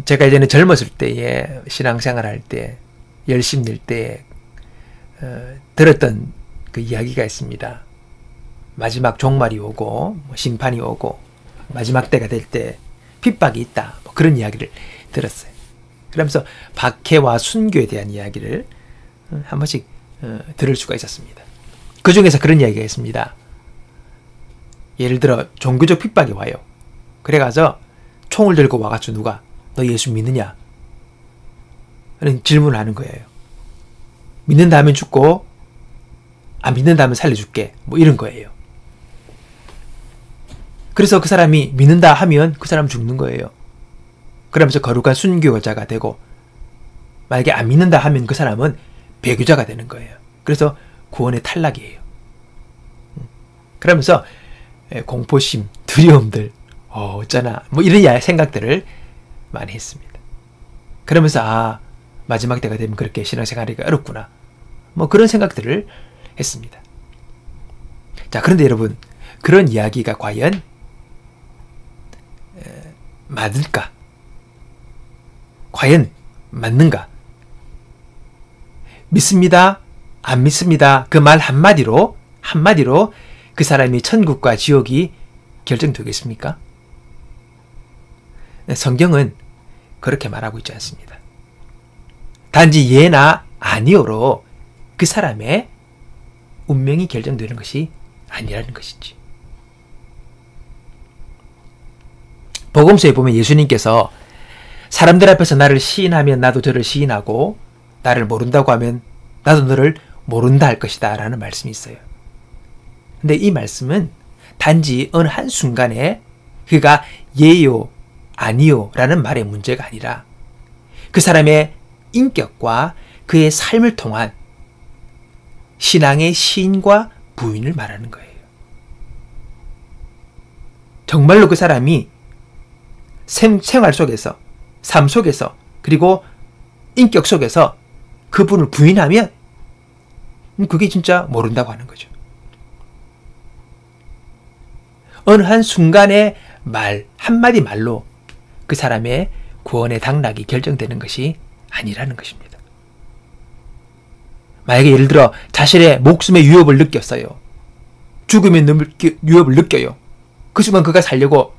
제가 예전에 젊었을 때에 신앙생활 할 때 열심히 낼 때 들었던 그 이야기가 있습니다. 마지막 종말이 오고 심판이 오고 마지막 때가 될 때 핍박이 있다, 뭐 그런 이야기를 들었어요. 그러면서 박해와 순교에 대한 이야기를 한 번씩 들을 수가 있었습니다. 그 중에서 그런 이야기가 있습니다. 예를 들어 종교적 핍박이 와요. 그래가서 총을 들고 와가지고 누가 너 예수 믿느냐? 라는 질문을 하는 거예요. 믿는다 하면 죽고 안 믿는다 하면 살려줄게, 뭐 이런 거예요. 그래서 그 사람이 믿는다 하면 그 사람 죽는 거예요. 그러면서 거룩한 순교자가 되고, 만약에 안 믿는다 하면 그 사람은 배교자가 되는 거예요. 그래서 구원의 탈락이에요. 그러면서 공포심, 두려움들, 어쩌나 뭐 이런 생각들을 많이 했습니다. 그러면서 마지막 때가 되면 그렇게 신앙생활하기가 어렵구나, 뭐 그런 생각들을 했습니다. 자, 그런데 여러분, 그런 이야기가 과연 맞을까? 과연 맞는가? 믿습니다, 안 믿습니다, 그 말 한마디로 그 사람이 천국과 지옥이 결정되겠습니까? 성경은 그렇게 말하고 있지 않습니다. 단지 예나 아니오로 그 사람의 운명이 결정되는 것이 아니라는 것이지. 복음서에 보면 예수님께서 사람들 앞에서 나를 시인하면 나도 저를 시인하고, 나를 모른다고 하면 나도 너를 모른다 할 것이다 라는 말씀이 있어요. 근데 이 말씀은 단지 어느 한순간에 그가 예요 아니요 라는 말의 문제가 아니라 그 사람의 인격과 그의 삶을 통한 신앙의 시인과 부인을 말하는 거예요. 정말로 그 사람이 생활 속에서, 삶 속에서, 그리고 인격 속에서 그분을 부인하면 그게 진짜 모른다고 하는 거죠. 어느 한순간의 말, 한마디 말로 그 사람의 구원의 당락이 결정되는 것이 아니라는 것입니다. 만약에 예를 들어 자신의 목숨의 위협을 느꼈어요. 죽음의 위협을 느껴요. 그 순간 그가 살려고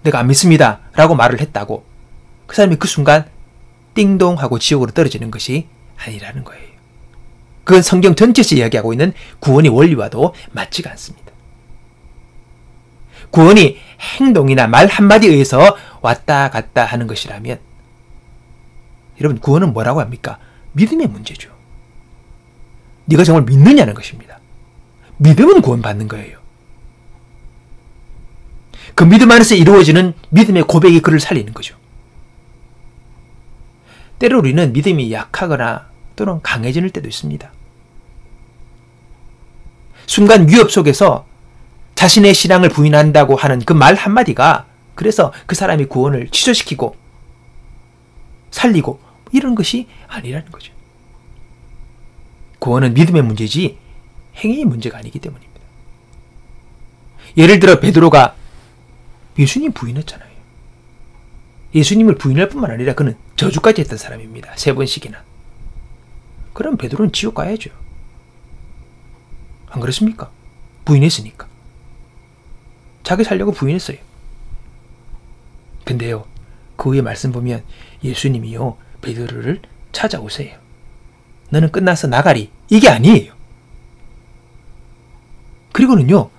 내가 안 믿습니다 라고 말을 했다고 그 사람이 그 순간 띵동 하고 지옥으로 떨어지는 것이 아니라는 거예요. 그건 성경 전체에서 이야기하고 있는 구원의 원리와도 맞지가 않습니다. 구원이 행동이나 말 한마디에 의해서 왔다 갔다 하는 것이라면, 여러분, 구원은 뭐라고 합니까? 믿음의 문제죠. 네가 정말 믿느냐는 것입니다. 믿음은 구원받는 거예요. 그 믿음 안에서 이루어지는 믿음의 고백이 그를 살리는 거죠. 때로 우리는 믿음이 약하거나 또는 강해질 때도 있습니다. 순간 위협 속에서 자신의 신앙을 부인한다고 하는 그 말 한마디가 그래서 그 사람이 구원을 취소시키고 살리고 이런 것이 아니라는 거죠. 구원은 믿음의 문제지 행위의 문제가 아니기 때문입니다. 예를 들어 베드로가 예수님 부인했잖아요. 예수님을 부인할 뿐만 아니라 그는 저주까지 했던 사람입니다. 3번씩이나. 그럼 베드로는 지옥 가야죠. 안 그렇습니까? 부인했으니까. 자기 살려고 부인했어요. 근데요, 그 후에 말씀 보면 예수님이요, 베드로를 찾아오세요. 너는 끝나서 나가리. 이게 아니에요. 그리고는요,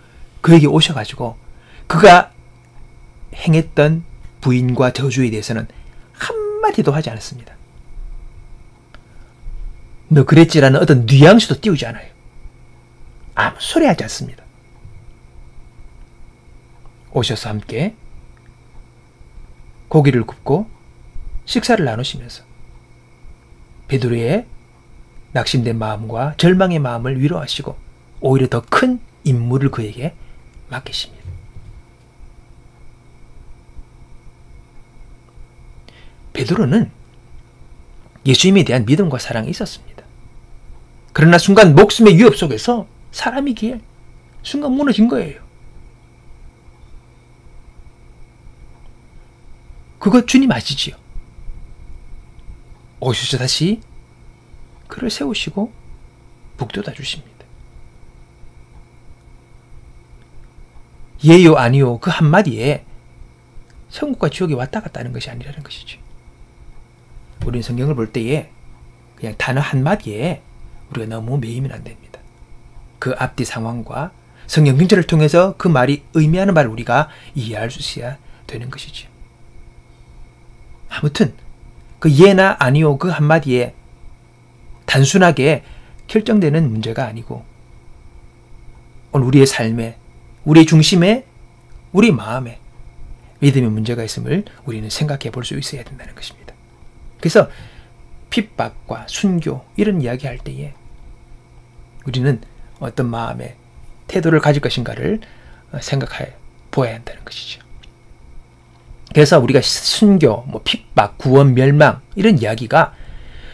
그에게 오셔가지고 그가 행했던 부인과 저주에 대해서는 한마디도 하지 않았습니다. 너 그랬지라는 어떤 뉘앙스도 띄우지 않아요. 아무 소리 하지 않습니다. 오셔서 함께 고기를 굽고 식사를 나누시면서 베드로의 낙심된 마음과 절망의 마음을 위로하시고 오히려 더 큰 임무를 그에게 맡기십니다. 베드로는 예수님에 대한 믿음과 사랑이 있었습니다. 그러나 순간 목숨의 위협 속에서 사람이기에 순간 무너진 거예요. 그거 주님 아시지요? 오셔서 다시 그를 세우시고 북돋아 주십니다. 예요 아니요 그 한마디에 천국과 지옥이 왔다 갔다 하는 것이 아니라는 것이죠. 우리는 성경을 볼 때에 그냥 단어 한마디에 우리가 너무 매이면 안 됩니다. 그 앞뒤 상황과 성경 근절을 통해서 그 말이 의미하는 말을 우리가 이해할 수 있어야 되는 것이죠. 아무튼 그 예나 아니요 그 한마디에 단순하게 결정되는 문제가 아니고 오늘 우리의 삶에, 우리의 중심에, 우리 마음에 믿음의 문제가 있음을 우리는 생각해 볼 수 있어야 된다는 것입니다. 그래서 핍박과 순교 이런 이야기할 때에 우리는 어떤 마음의 태도를 가질 것인가를 생각해 보아야 한다는 것이죠. 그래서 우리가 순교, 핍박, 구원, 멸망 이런 이야기가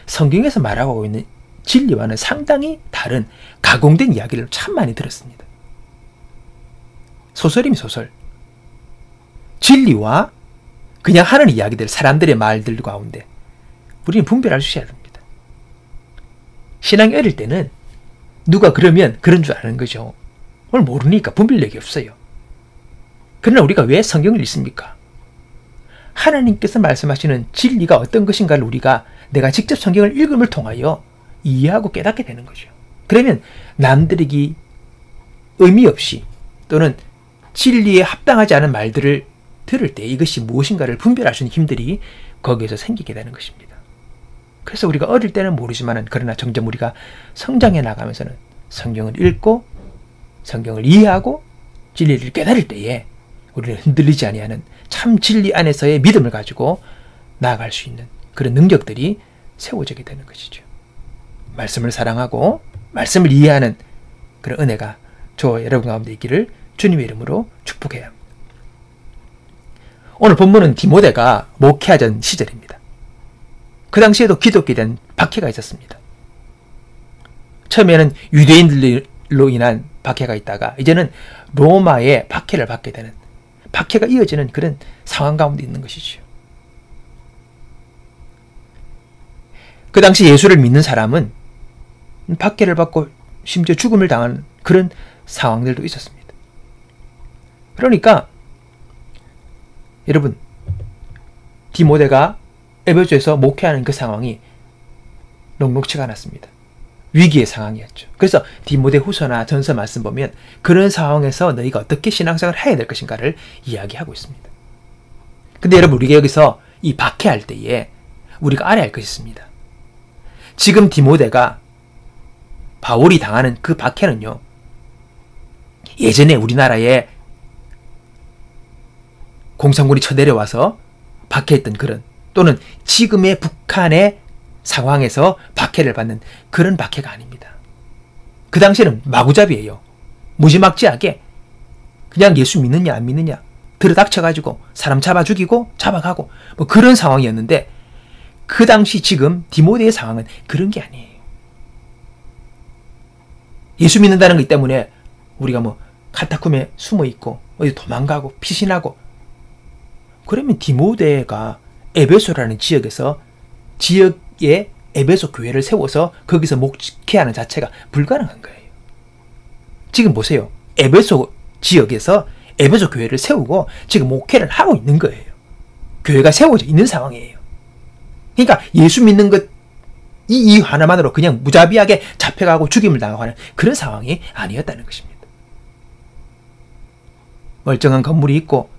성경에서 말하고 있는 진리와는 상당히 다른 가공된 이야기를 참 많이 들었습니다. 소설이면 소설. 진리와 그냥 하는 이야기들, 사람들의 말들 가운데 우리는 분별할 수 있어야 됩니다. 신앙이 어릴 때는 누가 그러면 그런 줄 아는 거죠. 오늘 모르니까 분별력이 없어요. 그러나 우리가 왜 성경을 읽습니까? 하나님께서 말씀하시는 진리가 어떤 것인가를 우리가 내가 직접 성경을 읽음을 통하여 이해하고 깨닫게 되는 거죠. 그러면 남들에게 의미 없이 또는 진리에 합당하지 않은 말들을 들을 때 이것이 무엇인가를 분별할 수 있는 힘들이 거기에서 생기게 되는 것입니다. 그래서 우리가 어릴 때는 모르지만은 그러나 점점 우리가 성장해 나가면서는 성경을 읽고 성경을 이해하고 진리를 깨달을 때에 우리는 흔들리지 아니하는 참 진리 안에서의 믿음을 가지고 나아갈 수 있는 그런 능력들이 세워지게 되는 것이죠. 말씀을 사랑하고 말씀을 이해하는 그런 은혜가 저와 여러분 가운데 있기를 주님의 이름으로 축복해야 합니다. 오늘 본문은 디모데가 목회하던 시절입니다. 그 당시에도 기독교에 대한 박해가 있었습니다. 처음에는 유대인들로 인한 박해가 있다가 이제는 로마의 박해를 받게 되는, 박해가 이어지는 그런 상황 가운데 있는 것이죠. 그 당시 예수를 믿는 사람은 박해를 받고 심지어 죽음을 당하는 그런 상황들도 있었습니다. 그러니까 여러분, 디모데가 에베소에서 목회하는 그 상황이 녹록치가 않았습니다. 위기의 상황이었죠. 그래서 디모데 후서나 전서 말씀 보면 그런 상황에서 너희가 어떻게 신앙생활을 해야 될 것인가를 이야기하고 있습니다. 근데 여러분, 우리가 여기서 이 박해할 때에 우리가 알아야 할 것이 있습니다. 지금 디모데가 바울이 당하는 그 박해는요, 예전에 우리나라에 공산군이 쳐내려와서 박해했던 그런, 또는 지금의 북한의 상황에서 박해를 받는 그런 박해가 아닙니다. 그 당시에는 마구잡이에요. 무지막지하게 그냥 예수 믿느냐 안 믿느냐 들어닥쳐가지고 사람 잡아 죽이고 잡아가고 뭐 그런 상황이었는데, 그 당시 지금 디모데의 상황은 그런 게 아니에요. 예수 믿는다는 것 때문에 우리가 뭐 카타콤에 숨어있고 어디 도망가고 피신하고, 그러면 디모데가 에베소라는 지역에서 지역에 에베소 교회를 세워서 거기서 목회하는 자체가 불가능한 거예요. 지금 보세요. 에베소 지역에서 에베소 교회를 세우고 지금 목회를 하고 있는 거예요. 교회가 세워져 있는 상황이에요. 그러니까 예수 믿는 것 이 이유 하나만으로 그냥 무자비하게 잡혀가고 죽임을 당하는 그런 상황이 아니었다는 것입니다. 멀쩡한 건물이 있고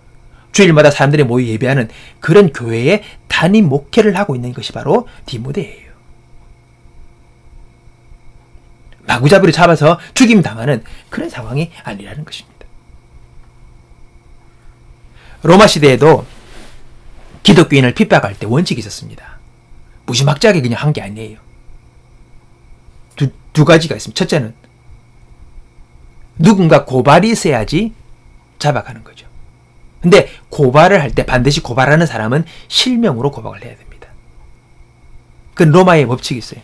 주일마다 사람들이 모여 예배하는 그런 교회에 담임 목회를 하고 있는 것이 바로 디모데예요. 마구잡이로 잡아서 죽임 당하는 그런 상황이 아니라는 것입니다. 로마 시대에도 기독교인을 핍박할 때 원칙이 있었습니다. 무지막지하게 그냥 한 게 아니에요. 두 가지가 있습니다. 첫째는 누군가 고발이 있어야지 잡아가는 거죠. 근데 고발을 할 때 반드시 고발하는 사람은 실명으로 고발을 해야 됩니다. 그건 로마의 법칙이 있어요.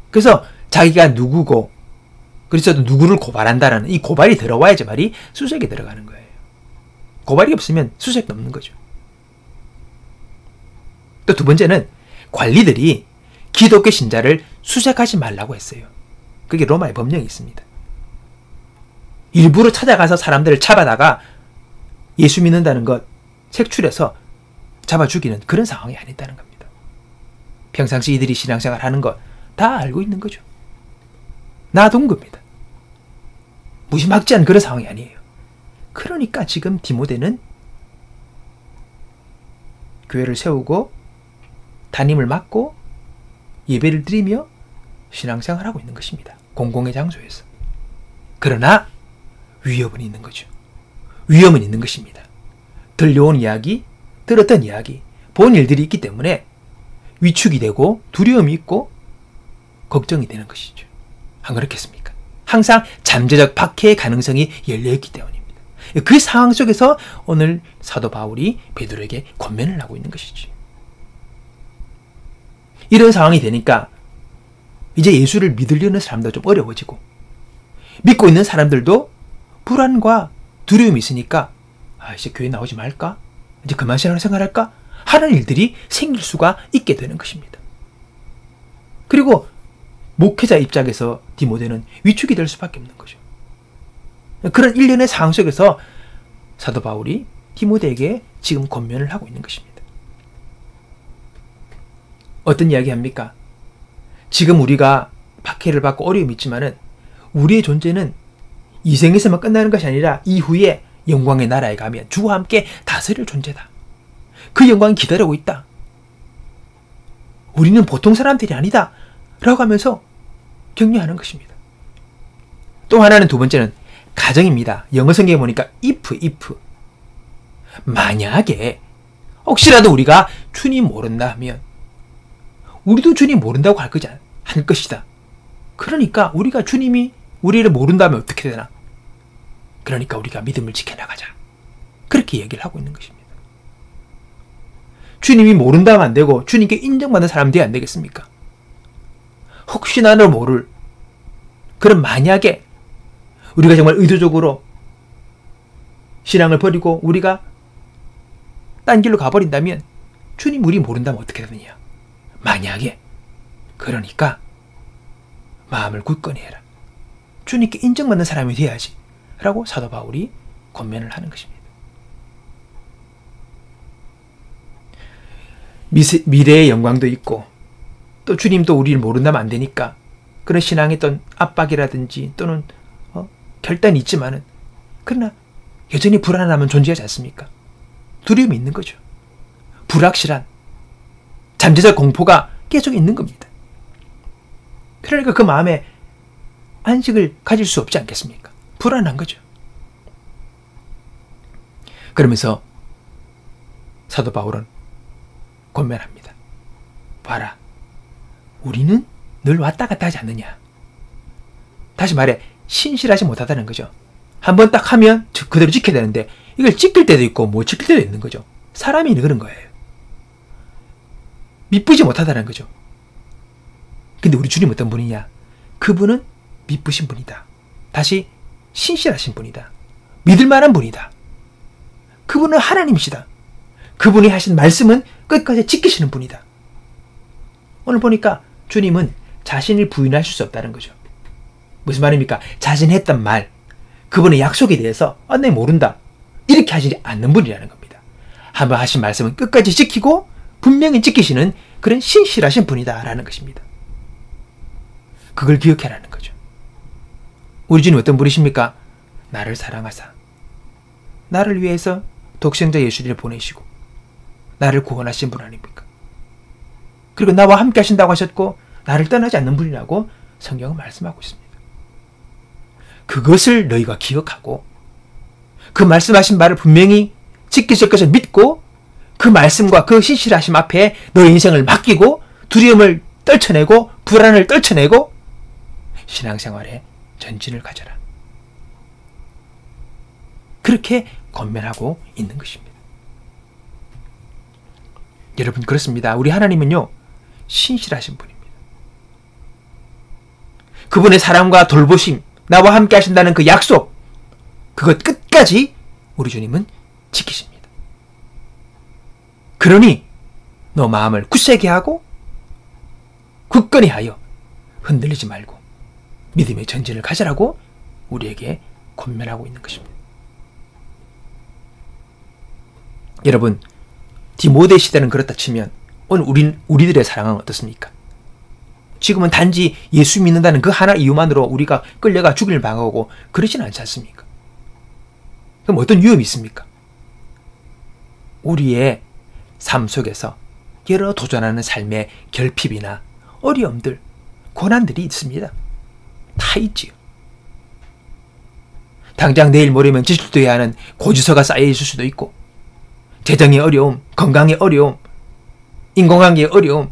그래서 자기가 누구고, 그래서 누구를 고발한다라는 이 고발이 들어와야지 말이 수색에 들어가는 거예요. 고발이 없으면 수색도 없는 거죠. 또 두 번째는 관리들이 기독교 신자를 수색하지 말라고 했어요. 그게 로마의 법령이 있습니다. 일부러 찾아가서 사람들을 잡아다가 예수 믿는다는 것 색출해서 잡아 죽이는 그런 상황이 아니다는 겁니다. 평상시 이들이 신앙생활 하는 것 다 알고 있는 거죠. 놔둔 겁니다. 무지막지한 그런 상황이 아니에요. 그러니까 지금 디모데는 교회를 세우고 담임을 맡고 예배를 드리며 신앙생활을 하고 있는 것입니다. 공공의 장소에서. 그러나 위협은 있는 거죠. 위험은 있는 것입니다. 들려온 이야기, 들었던 이야기, 본 일들이 있기 때문에 위축이 되고 두려움이 있고 걱정이 되는 것이죠. 안 그렇겠습니까? 항상 잠재적 박해의 가능성이 열려있기 때문입니다. 그 상황 속에서 오늘 사도 바울이 베드로에게 권면을 하고 있는 것이죠. 이런 상황이 되니까 이제 예수를 믿으려는 사람도 좀 어려워지고 믿고 있는 사람들도 불안과 두려움이 있으니까 이제 교회 나오지 말까? 이제 그만 신앙생활할까? 하는 일들이 생길 수가 있게 되는 것입니다. 그리고 목회자 입장에서 디모데는 위축이 될 수밖에 없는 거죠. 그런 일련의 상황 속에서 사도 바울이 디모데에게 지금 권면을 하고 있는 것입니다. 어떤 이야기 합니까? 지금 우리가 박해를 받고 어려움이 있지만은 우리의 존재는 이 생에서만 끝나는 것이 아니라 이후에 영광의 나라에 가면 주와 함께 다스릴 존재다. 그 영광이 기다리고 있다. 우리는 보통 사람들이 아니다. 라고 하면서 격려하는 것입니다. 또 하나는 두 번째는 가정입니다. 영어 성경에 보니까 if 만약에 혹시라도 우리가 주님 모른다 하면 우리도 주님 모른다고 할 것이다. 그러니까 우리가 주님이 우리를 모른다면 어떻게 되나? 그러니까 우리가 믿음을 지켜나가자. 그렇게 얘기를 하고 있는 것입니다. 주님이 모른다면 안 되고 주님께 인정받는 사람들이 안 되겠습니까? 혹시나를 모를 그런 만약에 우리가 정말 의도적으로 신앙을 버리고 우리가 딴 길로 가버린다면 주님 우리 모른다면 어떻게 되느냐? 만약에 그러니까 마음을 굳건히 해라. 주님께 인정받는 사람이 돼야지 라고 사도 바울이 권면을 하는 것입니다. 미래의 영광도 있고 또 주님도 우리를 모른다면 안 되니까 그런 신앙의 어떤 압박이라든지 또는 결단이 있지만은 그러나 여전히 불안함은 존재하지 않습니까? 두려움이 있는 거죠. 불확실한 잠재적 공포가 계속 있는 겁니다. 그러니까 그 마음에 안식을 가질 수 없지 않겠습니까? 불안한 거죠. 그러면서 사도 바울은 권면합니다. 봐라. 우리는 늘 왔다 갔다 하지 않느냐. 다시 말해 신실하지 못하다는 거죠. 한번 딱 하면 그대로 지켜야 되는데 이걸 지킬 때도 있고 못 지킬 때도 있는 거죠. 사람이 그런 거예요. 미쁘지 못하다는 거죠. 근데 우리 주님 어떤 분이냐? 그분은 미쁘신 분이다. 다시 신실하신 분이다. 믿을 만한 분이다. 그분은 하나님이시다. 그분이 하신 말씀은 끝까지 지키시는 분이다. 오늘 보니까 주님은 자신을 부인하실 수 없다는 거죠. 무슨 말입니까? 자신했던 말, 그분의 약속에 대해서 내 모른다. 이렇게 하지 않는 분이라는 겁니다. 한번 하신 말씀은 끝까지 지키고 분명히 지키시는 그런 신실하신 분이다라는 것입니다. 그걸 기억해라는 거죠. 우리 주님 어떤 분이십니까? 나를 사랑하사 나를 위해서 독생자 예수를 보내시고 나를 구원하신 분 아닙니까? 그리고 나와 함께 하신다고 하셨고 나를 떠나지 않는 분이라고 성경은 말씀하고 있습니다. 그것을 너희가 기억하고 그 말씀하신 말을 분명히 지키실 것을 믿고 그 말씀과 그 신실하심 앞에 너의 인생을 맡기고 두려움을 떨쳐내고 불안을 떨쳐내고 신앙생활에 전진을 가져라. 그렇게 권면하고 있는 것입니다. 여러분 그렇습니다. 우리 하나님은요 신실하신 분입니다. 그분의 사랑과 돌보심, 나와 함께 하신다는 그 약속, 그것 끝까지 우리 주님은 지키십니다. 그러니 너 마음을 굳세게 하고 굳건히 하여 흔들리지 말고 믿음의 전진을 가져라고 우리에게 권면하고 있는 것입니다. 여러분, 디모데 시대는 그렇다 치면 오늘 우리들의 상황은 어떻습니까? 지금은 단지 예수 믿는다는 그 하나 이유만으로 우리가 끌려가 죽일 방어고 그러진 않지 않습니까? 그럼 어떤 위험이 있습니까? 우리의 삶 속에서 여러 도전하는 삶의 결핍이나 어려움들, 고난들이 있습니다. 다 있지요. 당장 내일 모레면 지출돼야 하는 고지서가 쌓여 있을 수도 있고, 재정의 어려움, 건강의 어려움, 인공관계의 어려움,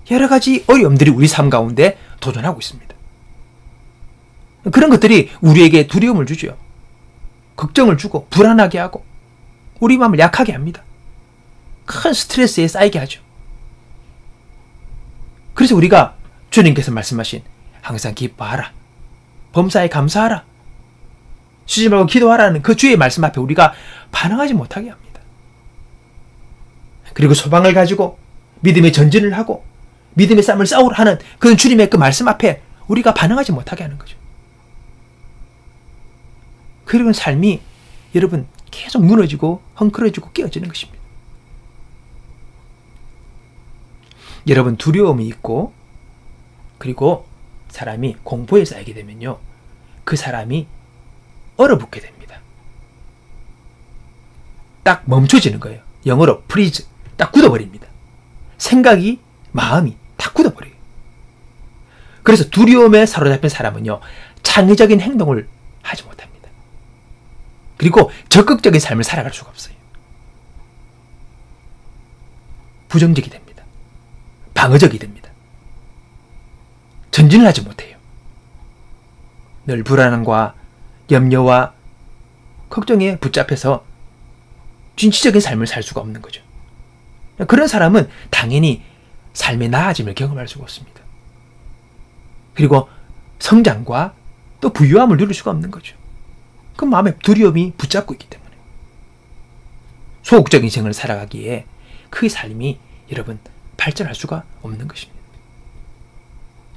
여러 가지 어려움들이 우리 삶 가운데 도전하고 있습니다. 그런 것들이 우리에게 두려움을 주죠. 걱정을 주고 불안하게 하고 우리 마음을 약하게 합니다. 큰 스트레스에 쌓이게 하죠. 그래서 우리가 주님께서 말씀하신 항상 기뻐하라, 범사에 감사하라, 쉬지 말고 기도하라는 그 주의 말씀 앞에 우리가 반응하지 못하게 합니다. 그리고 소망을 가지고 믿음의 전진을 하고 믿음의 싸움을 싸우라 하는 그 주님의 그 말씀 앞에 우리가 반응하지 못하게 하는 거죠. 그리고 삶이 여러분 계속 무너지고 헝클어지고 깨어지는 것입니다. 여러분, 두려움이 있고 그리고 사람이 공포에 쌓이게 되면요, 그 사람이 얼어붙게 됩니다. 딱 멈춰지는 거예요. 영어로 freeze, 딱 굳어버립니다. 생각이, 마음이 다 굳어버려요. 그래서 두려움에 사로잡힌 사람은요, 창의적인 행동을 하지 못합니다. 그리고 적극적인 삶을 살아갈 수가 없어요. 부정적이 됩니다. 방어적이 됩니다. 전진을 하지 못해요. 늘 불안함과 염려와 걱정에 붙잡혀서 진취적인 삶을 살 수가 없는 거죠. 그런 사람은 당연히 삶의 나아짐을 경험할 수가 없습니다. 그리고 성장과 또 부유함을 누릴 수가 없는 거죠. 그 마음에 두려움이 붙잡고 있기 때문에. 소극적인 생을 살아가기에 그 삶이 여러분 발전할 수가 없는 것입니다.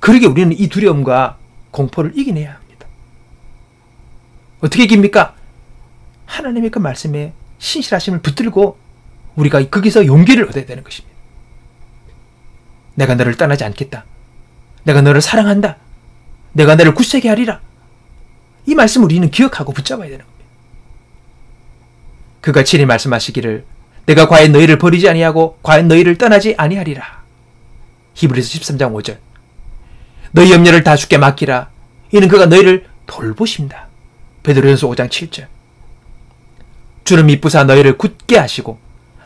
그러게 우리는 이 두려움과 공포를 이겨내야 합니다. 어떻게 이깁니까? 하나님의 그 말씀에 신실하심을 붙들고 우리가 거기서 용기를 얻어야 되는 것입니다. 내가 너를 떠나지 않겠다. 내가 너를 사랑한다. 내가 너를 굳세게 하리라. 이 말씀을 우리는 기억하고 붙잡아야 되는 겁니다. 그가 친히 말씀하시기를 내가 과연 너희를 버리지 아니하고 과연 너희를 떠나지 아니하리라. 히브리서 13장 5절. 너희 염려를 다 주께 맡기라. 이는 그가 너희를 돌보신다. 베드로전서 5장 7절. 주는 미쁘사 너희를 굳게 하시고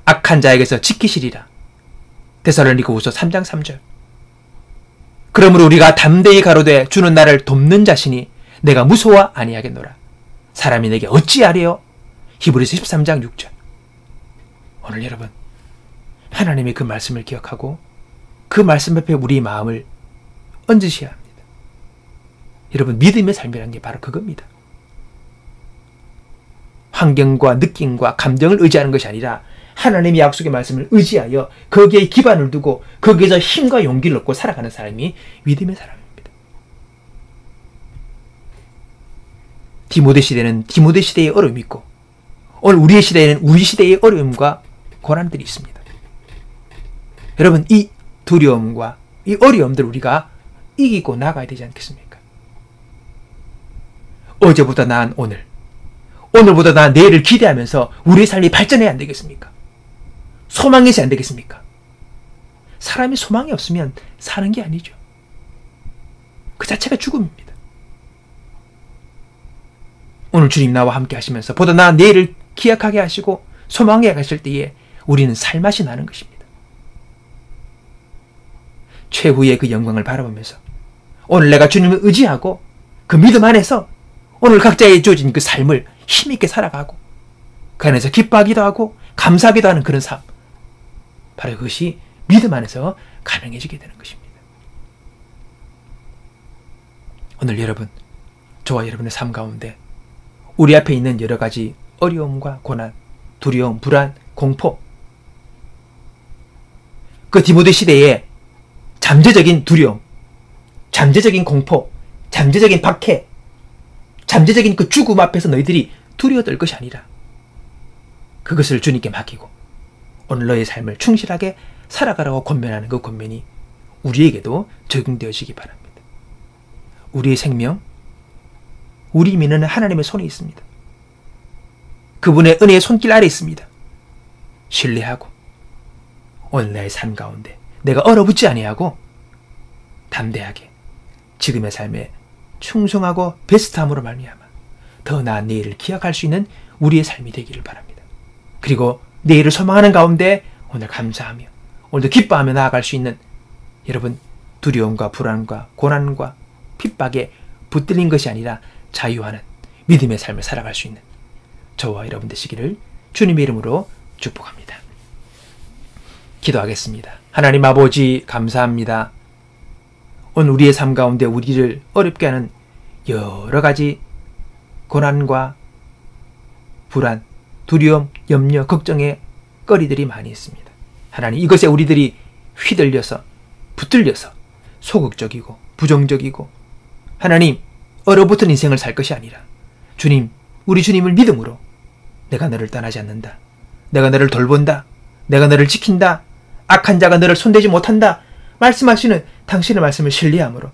악한 자에게서 지키시리라. 데살로니가후서 3장 3절. 그러므로 우리가 담대히 가로되 주는 나를 돕는 자시니 내가 무서워 아니하겠노라. 사람이 내게 어찌하리요? 히브리서 13장 6절. 오늘 여러분, 하나님의 그 말씀을 기억하고 그 말씀 앞에 우리 마음을 얹으셔야 합니다. 여러분, 믿음의 삶이라는 게 바로 그겁니다. 환경과 느낌과 감정을 의지하는 것이 아니라 하나님의 약속의 말씀을 의지하여 거기에 기반을 두고 거기에서 힘과 용기를 얻고 살아가는 사람이 믿음의 사람입니다. 디모데 시대는 디모데 시대의 어려움이 있고 오늘 우리의 시대에는 우리 시대의 어려움과 고난들이 있습니다. 여러분, 이 두려움과 이 어려움들을 우리가 이기고 나가야 되지 않겠습니까? 어제보다 나은 오늘, 오늘보다 나은 내일을 기대하면서 우리의 삶이 발전해야 안 되겠습니까? 소망이 있어야 안 되겠습니까? 사람이 소망이 없으면 사는 게 아니죠. 그 자체가 죽음입니다. 오늘 주님 나와 함께 하시면서 보다 나은 내일을 기약하게 하시고 소망해 가실 때에 우리는 살맛이 나는 것입니다. 최후의 그 영광을 바라보면서 오늘 내가 주님을 의지하고 그 믿음 안에서 오늘 각자의 주어진 그 삶을 힘있게 살아가고 그 안에서 기뻐하기도 하고 감사하기도 하는 그런 삶, 바로 그것이 믿음 안에서 가능해지게 되는 것입니다. 오늘 여러분, 저와 여러분의 삶 가운데 우리 앞에 있는 여러 가지 어려움과 고난, 두려움, 불안, 공포. 그 디모데 시대에 잠재적인 두려움, 잠재적인 공포, 잠재적인 박해, 잠재적인 그 죽음 앞에서 너희들이 두려워떨 것이 아니라 그것을 주님께 맡기고 오늘 너의 삶을 충실하게 살아가라고 권면하는 그 권면이 우리에게도 적용되어지기 바랍니다. 우리의 생명, 우리 미래는 하나님의 손에 있습니다. 그분의 은혜의 손길 아래 있습니다. 신뢰하고 오늘 나의 삶 가운데 내가 얼어붙지 아니하고 담대하게 지금의 삶에 충성하고 베스트함으로 말미암아 더 나은 내일을 기약할 수 있는 우리의 삶이 되기를 바랍니다. 그리고 내일을 소망하는 가운데 오늘 감사하며 오늘도 기뻐하며 나아갈 수 있는 여러분 두려움과 불안과 고난과 핍박에 붙들린 것이 아니라 자유하는 믿음의 삶을 살아갈 수 있는 저와 여러분 되시기를 주님의 이름으로 축복합니다. 기도하겠습니다. 하나님 아버지 감사합니다. 오늘 우리의 삶 가운데 우리를 어렵게 하는 여러 가지 고난과 불안, 두려움, 염려, 걱정의 거리들이 많이 있습니다. 하나님 이것에 우리들이 휘둘려서 붙들려서 소극적이고 부정적이고 하나님 얼어붙은 인생을 살 것이 아니라 주님, 우리 주님을 믿음으로 내가 너를 떠나지 않는다. 내가 너를 돌본다. 내가 너를 지킨다. 악한 자가 너를 손대지 못한다. 말씀하시는 당신의 말씀을 신뢰함으로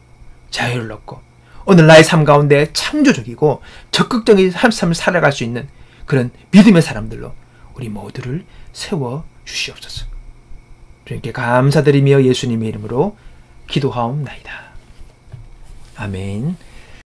자유를 얻고 오늘 나의 삶 가운데 창조적이고 적극적인 삶을 살아갈 수 있는 그런 믿음의 사람들로 우리 모두를 세워 주시옵소서. 주님께 감사드리며 예수님의 이름으로 기도하옵나이다. 아멘.